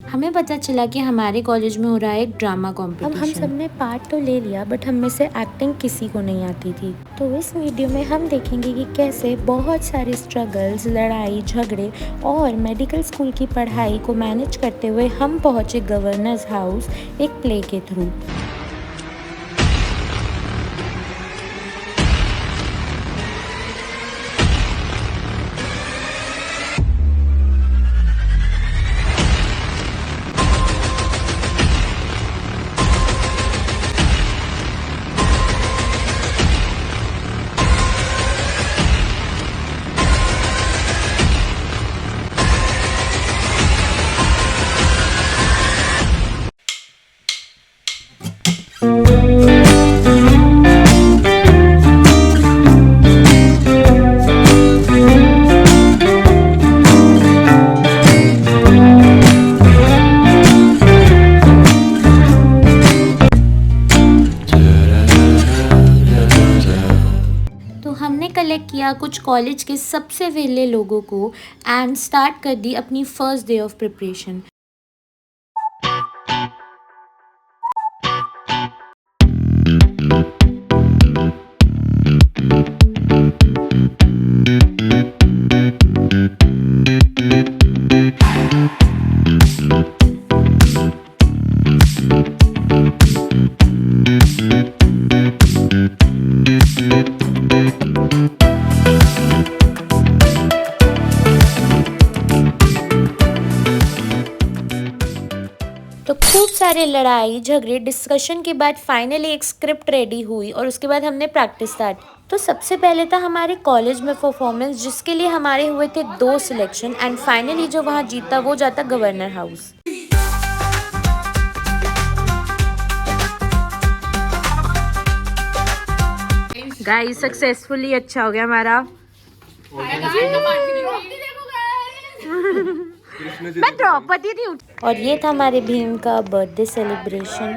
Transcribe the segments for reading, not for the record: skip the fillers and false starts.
हमें पता चला कि हमारे कॉलेज में हो रहा है एक ड्रामा अब कंपटीशन। हम सब ने पार्ट तो ले लिया बट हम में से एक्टिंग किसी को नहीं आती थी। तो इस वीडियो में हम देखेंगे कि कैसे बहुत सारे स्ट्रगल्स, लड़ाई झगड़े और मेडिकल स्कूल की पढ़ाई को मैनेज करते हुए हम पहुँचे गवर्नर्स हाउस एक प्ले के थ्रू। हमने कलेक्ट किया कुछ कॉलेज के सबसे वेले लोगों को एंड स्टार्ट कर दी अपनी फर्स्ट डे ऑफ प्रिपरेशन। तो खूब सारे लड़ाई झगड़े डिस्कशन के बाद फाइनली एक स्क्रिप्ट रेडी हुई और उसके बाद हमने प्रैक्टिस स्टार्ट। तो सबसे पहले था हमारे कॉलेज में परफॉर्मेंस, जिसके लिए हमारे हुए थे 2 सिलेक्शन एंड फाइनली जो वहाँ जीता वो जाता गवर्नर हाउस। गाइस सक्सेसफुली अच्छा हो गया हमारा। मैं द्रौपदी थी। और ये था हमारे भीम का बर्थडे सेलिब्रेशन।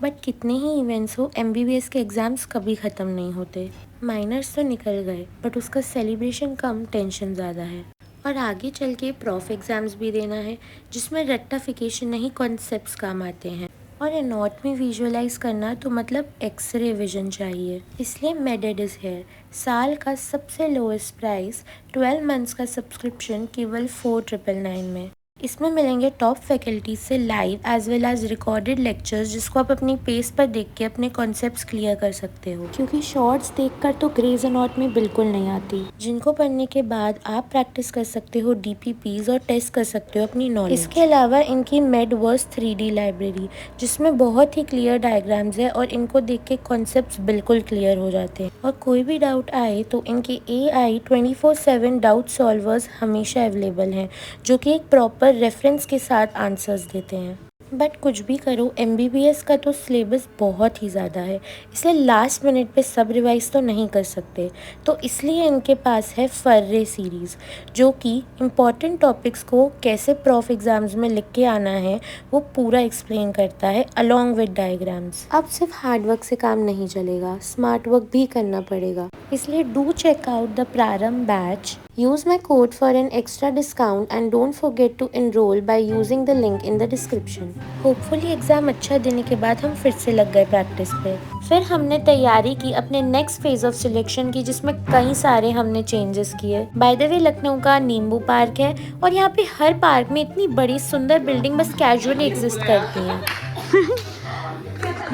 बट कितने ही इवेंट्स हो, MBBS के एग्जाम्स कभी ख़त्म नहीं होते। माइनर्स तो निकल गए बट उसका सेलिब्रेशन कम, टेंशन ज़्यादा है। और आगे चल के प्रॉफ एग्ज़ाम्स भी देना है जिसमें रेक्टिफिकेशन नहीं कॉन्सेप्ट्स काम आते हैं। और एनाटॉमी विजुअलाइज करना तो मतलब एक्सरे विजन चाहिए, इसलिए मेडेड इज़ हेयर। साल का सबसे लोएस्ट प्राइस 12 मंथ्स का सब्सक्रिप्शन केवल 4999 में। इसमें मिलेंगे टॉप फैकल्टी से live as well as recorded lectures, जिसको आप अपनी पेस पर देख के अपने कॉन्सेप्ट्स क्लियर कर सकते हो, क्योंकि शॉर्ट्स देखकर तो ग्रेज एनाटॉमी बिल्कुल नहीं आती, जिनको पढ़ने के बाद आप प्रैक्टिस कर सकते हो DPPs और टेस्ट कर सकते हो अपनी नॉलेज। इसके अलावा इनकी मेडवर्स 3D लाइब्रेरी, जिसमें बहुत ही क्लियर डायग्राम्स है और इनको देख के कॉन्सेप्ट्स बिल्कुल क्लियर हो जाते हैं। और कोई भी डाउट आए तो इनके AI 24/7 डाउट सॉल्वर्स हमेशा अवेलेबल हैं, जो कि एक प्रॉपर रेफरेंस के साथ आंसर्स देते हैं। बट कुछ भी करो, MBBS का तो सिलेबस बहुत ही ज़्यादा है, इसलिए लास्ट मिनट पे सब रिवाइज तो नहीं कर सकते। तो इसलिए इनके पास है फर्रे सीरीज़, जो कि इम्पॉर्टेंट टॉपिक्स को कैसे प्रॉफ एग्ज़ाम्स में लिख के आना है वो पूरा एक्सप्लेन करता है अलॉन्ग विद डायग्राम्स। अब सिर्फ हार्ड वर्क से काम नहीं चलेगा, स्मार्ट वर्क भी करना पड़ेगा, इसलिए डू चेक आउट द प्रारंभ batch. Use my code for an extra discount and don't forget to enroll by using the link in the description. Hopefully exam अच्छा देने के बाद हम फिर से लग गए प्रैक्टिस पे। फिर हमने तैयारी की अपने नेक्स्ट फेज ऑफ सिलेक्शन की, जिसमें कई सारे हमने चेंजेस किए। बाय द वे लखनऊ का नींबू पार्क है और यहाँ पे हर पार्क में इतनी बड़ी सुंदर बिल्डिंग बस कैजुअली एग्जिस्ट करती हैं।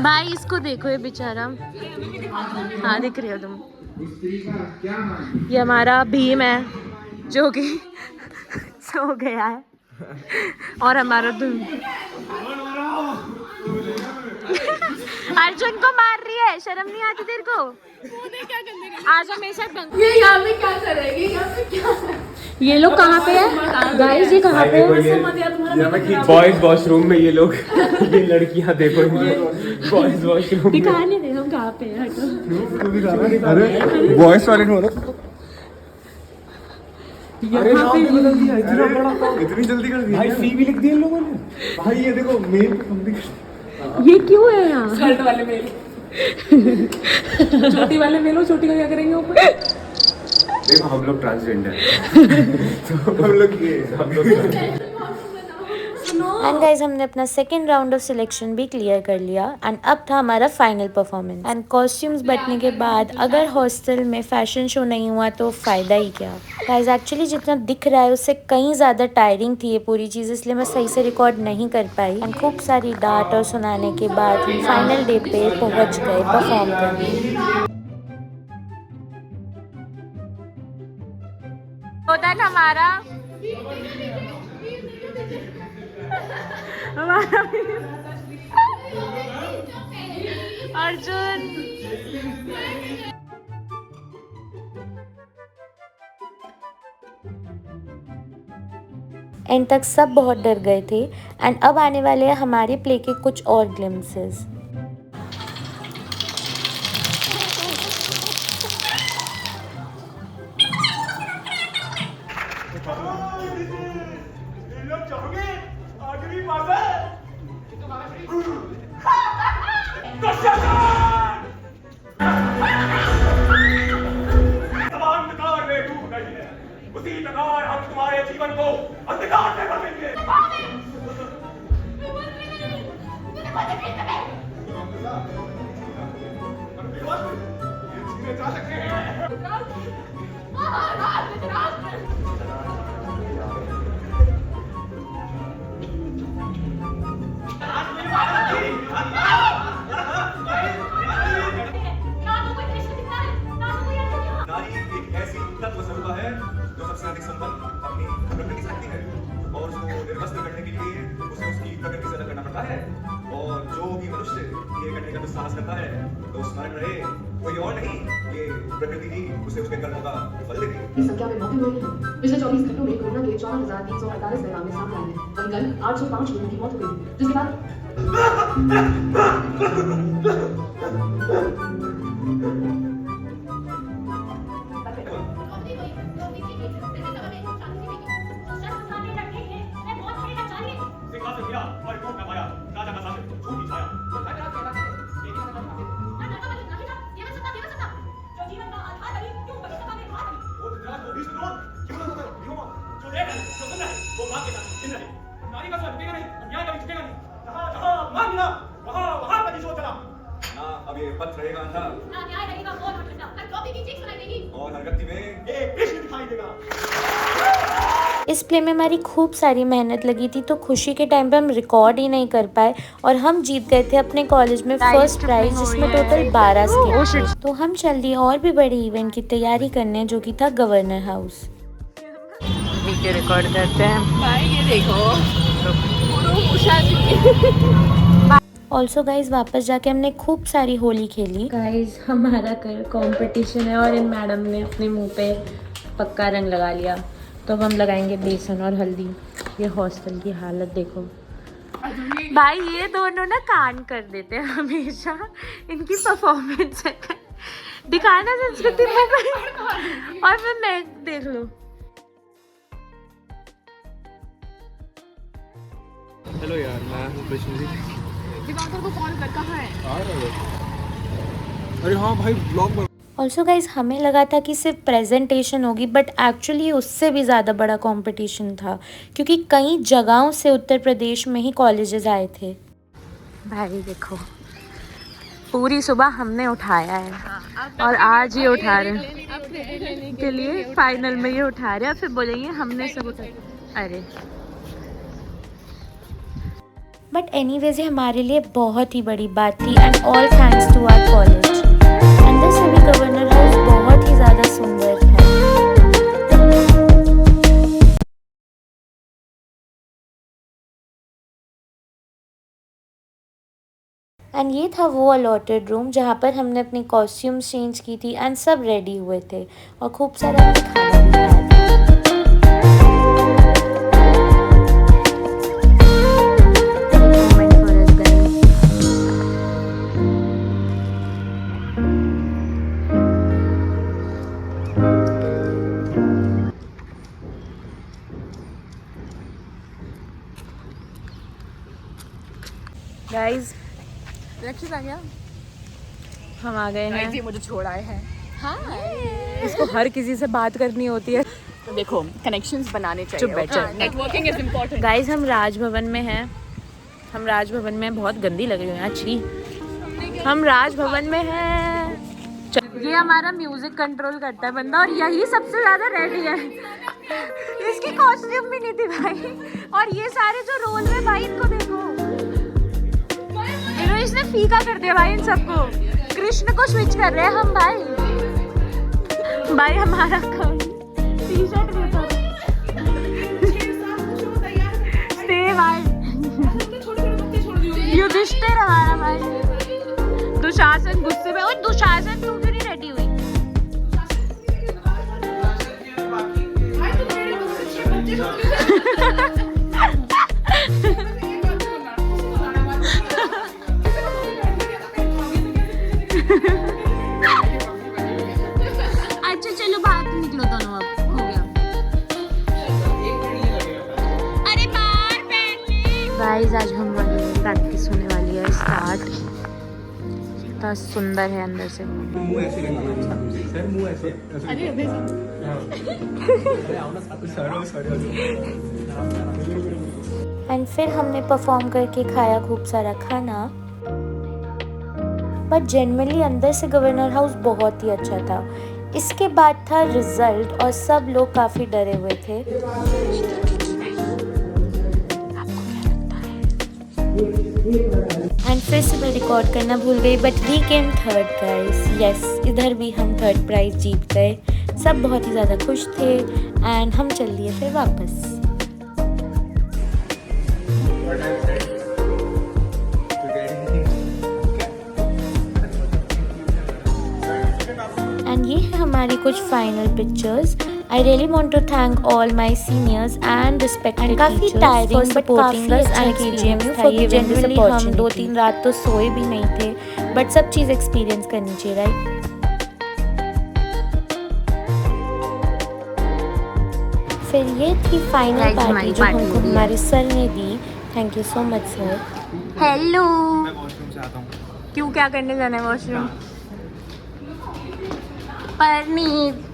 भाई इसको देखो, ये बेचारा। हाँ दिख रही हो तुम। ये हमारा भीम है जो कि सो गया है और हमारा अर्जुन को मार रही है, शर्म नहीं आती तेरे को? आज हमेशा ये यहाँ पे क्या कर रहे हैं? यहाँ पे क्या? ये लोग कहाँ पे है गाइस? ये कहाँ पे है? बॉयज वॉशरूम में ये लोग ये लड़कियां देखो, बॉयज वॉशरूम दिखा नहीं रहे हम कहाँ पे है। अरे बॉयज टॉयलेट में इतनी जल्दी कर दी भाई, सी भी लिख दिया इन लोगों ने भाई। ये देखो मेल, ये क्यों है यहाँ? शर्ट वाले मेल, छोटी वाले मेल हो, छोटी का क्या करेंगे ऊपर? देखो हम लोग ट्रांसजेंडर तो हम लोग एंड गाइज हमने अपना सेकेंड राउंड ऑफ सिलेक्शन भी क्लियर कर लिया एंड अब था हमारा फाइनल परफॉर्मेंस एंड कॉस्ट्यूम्स बटने के बाद अगर हॉस्टल में फैशन शो नहीं हुआ तो फ़ायदा ही क्या। गाइज एक्चुअली जितना दिख रहा है उससे कहीं ज़्यादा टायरिंग थी ये पूरी चीज़, इसलिए मैं सही से रिकॉर्ड नहीं कर पाई एंड खूब सारी डांट और सुनाने के बाद हम फाइनल डे पे पहुँच गए परफॉर्म करने। होता है हमारा अर्जुन। एंड तक सब बहुत डर गए थे एंड अब आने वाले हैं हमारे प्ले के कुछ और ग्लिम्पसेस। उसी प्रकार हम तुम्हारे जीवन को अंधकार से भर देंगे। जा सकते हैं। नारी एक ऐसी तत्व स्वरूप है जो सबसे अधिक संबंध अपनी प्रकृति से रखती है और उसको निर्वस्त्र करने के लिए उसे उसकी प्रकृति से अलग करना पड़ता है। और जो भी मनुष्य ये करने का दुस्साहस करता है तो स्मरण रहे कोई और नहीं, ये प्रकृति ही उसे उसके कर्मों का फल देती है। इस संख्या में मौतें हुई हैं। पिछले 24 घंटों में कोरोना के 4,348 नए मामले सामने आए हैं। वहीं कल 805 लोगों की मौत हो गई थी, जिसके बाद और कौन पाया राजा का शासन झूठी छाया। अब ये पथ रहेगा अंधा और हर व्यक्ति में एक कृष्ण दिखाई देगा। इस प्ले में हमारी खूब सारी मेहनत लगी थी तो खुशी के टाइम पे हम रिकॉर्ड ही नहीं कर पाए और हम जीत गए थे अपने कॉलेज में फर्स्ट प्राइज, जिसमें टोटल 12 स्किट। तो हम चल दिए और भी बड़े इवेंट की तैयारी करने, जो कि था गवर्नर हाउस। वीडियो रिकॉर्ड करते हैं भाई, ये देखो उषा जी। ऑल्सो गाइज वापस जाके हमने खूब सारी होली खेली। गाइस हमारा कल कंपटीशन है और इन मैडम ने अपने मुंह पे पक्का रंग लगा लिया, तो अब हम लगाएंगे बेसन और हल्दी। ये हॉस्टल की हालत देखो भाई, ये दोनों ना कांड कर देते हैं हमेशा, इनकी परफॉर्मेंस है दिखाना संस्कृति में और फिर मैं देख लो। हेलो यार, मैं हूँ कृष्ण। दिवाकर को कॉल कर, कहाँ है? अरे हाँ भाई, ब्लॉग बना। ऑल्सो गाइज हमें लगा था कि सिर्फ प्रेजेंटेशन होगी, बट एक्चुअली उससे भी ज़्यादा बड़ा कंपटीशन था, क्योंकि कई जगहों से उत्तर प्रदेश में ही कॉलेजेस आए थे। भाई देखो, पूरी सुबह हमने उठाया है और आज ये उठा रहे हैं के लिए, फाइनल में ये उठा रहे हैं, फिर बोलेंगे हमने सब उठाया। अरे बट एनीवेज ये हमारे लिए बहुत ही बड़ी बात थी and all thanks to our college. अंदर से भी गवर्नर हाउस बहुत ही ज़्यादा सुंदर है। एंड ये था वो अलॉटेड रूम जहाँ पर हमने अपनी कॉस्ट्यूम्स चेंज की थी एंड सब रेडी हुए थे और खूब सारा हमने खाना भी खाया था। गाइस, रक्षित आ गया, हम आ गए हैं। मुझे छोड़ आए हैं। हाय इसको हर किसी से बात करनी होती है। देखो कनेक्शंस बनाने चाहिए। चुप बैठ जा। Networking is important. गाइस हम राजभवन में हैं। हम राजभवन में बहुत गंदी लग रही हूँ यार, छी। हम राजभवन में हैं। ये हमारा म्यूजिक कंट्रोल करता है बंदा और यही सबसे ज्यादा रेडी है। इसकी कॉस्ट्यूम भी नहीं थी भाई। और ये सारे जो रोल में भाई इनको देखो, इसने फीका कर दिया भाई इन सबको। कृष्ण को स्विच कर रहे हैं हम भाई हमारा टी शर्ट भाई युधिष्ठिर हमारा भाई। दुशासन गुस्से में। और दुशासन तू क्यों नहीं रेडी हुई? अच्छा चलो बाहर निकलो दोनों, अब हो गया। अरे बाहर बैठने। गाइस आज हम वाली प्रैक्टिस होने वाली है स्टार्ट। कितना सुंदर है अंदर से। मुंह ऐसे करना सर, मुंह ऐसे। एंड फिर हमने परफॉर्म करके खाया खूब सारा खाना। बट जनरली अंदर से गवर्नर हाउस बहुत ही अच्छा था। इसके बाद था रिजल्ट और सब लोग काफ़ी डरे हुए थे। एंड फिर से मैं रिकॉर्ड करना भूल गई, but we came third guys. Yes, इधर भी हम थर्ड प्राइज जीत गए। सब बहुत ही ज़्यादा खुश थे एंड हम चल लिए फिर वापस। एंड ये है हमारी कुछ final pictures. I really want to thank all my seniors and respected teachers for supporting us and KGMU for giving this opportunity. हम 2-3 रात तो सोए भी नहीं थे, बट सब चीज़ एक्सपीरियंस करनी चाहिए, राइट? फिर ये थी फाइनल पार्टी जो हमको हमारे सर ने दी। Thank you so much sir. Hello. मैं वॉशरूम से आता हूँ। क्यों, क्या करने जाना है वॉशरूम? परनीत